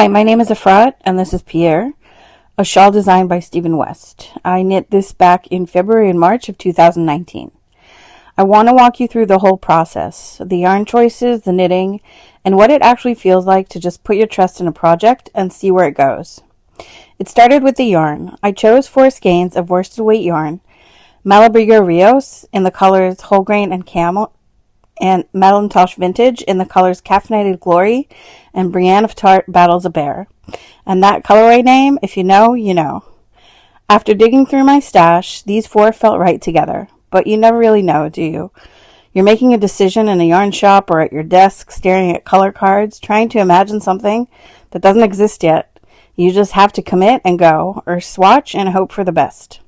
Hi, my name is Efrat, and this is Pierre, a shawl designed by Stephen West. I knit this back in February and March of 2019. I want to walk you through the whole process, the yarn choices, the knitting, and what it actually feels like to just put your trust in a project and see where it goes. It started with the yarn. I chose 4 skeins of worsted weight yarn, Malabrigo Rios in the colors whole grain and camel, and Malintosh Vintage in the colors Caffeinated Glory and Brienne of Tart Battles a Bear. And that colorway name, if you know, you know. After digging through my stash, these 4 felt right together. But you never really know, do you? You're making a decision in a yarn shop or at your desk, staring at color cards, trying to imagine something that doesn't exist yet. You just have to commit and go, or swatch and hope for the best.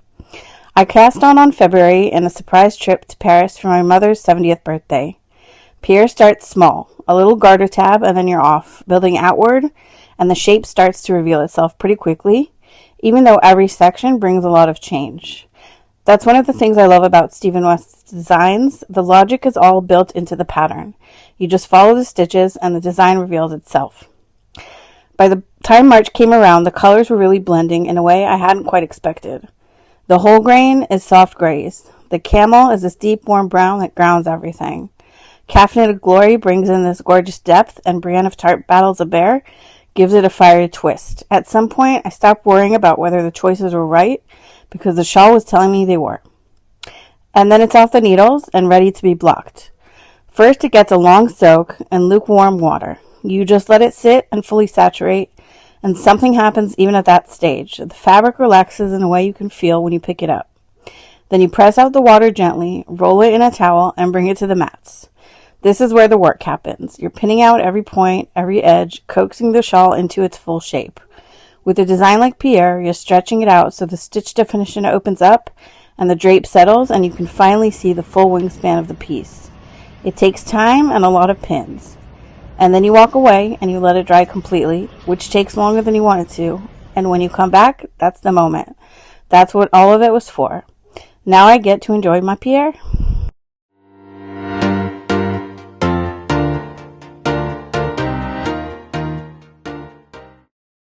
I cast on February in a surprise trip to Paris for my mother's 70th birthday. Pierre starts small, a little garter tab, and then you're off, building outward, and the shape starts to reveal itself pretty quickly, even though every section brings a lot of change. That's one of the things I love about Stephen West's designs. The logic is all built into the pattern. You just follow the stitches, and the design reveals itself. By the time March came around, the colors were really blending in a way I hadn't quite expected. The whole grain is soft grays. The camel is this deep, warm brown that grounds everything. Caffeinated Glory brings in this gorgeous depth, and Brienne of Tart Battles a Bear gives it a fiery twist. At some point, I stopped worrying about whether the choices were right, because the shawl was telling me they were. And then it's off the needles and ready to be blocked. First, it gets a long soak in lukewarm water. You just let it sit and fully saturate, and something happens even at that stage. The fabric relaxes in a way you can feel when you pick it up. Then you press out the water gently, roll it in a towel, and bring it to the mats. This is where the work happens. You're pinning out every point, every edge, coaxing the shawl into its full shape. With a design like Pierre, you're stretching it out so the stitch definition opens up and the drape settles, and you can finally see the full wingspan of the piece. It takes time and a lot of pins. And then you walk away and you let it dry completely, which takes longer than you want it to. And when you come back, that's the moment. That's what all of it was for. Now I get to enjoy my Pierre.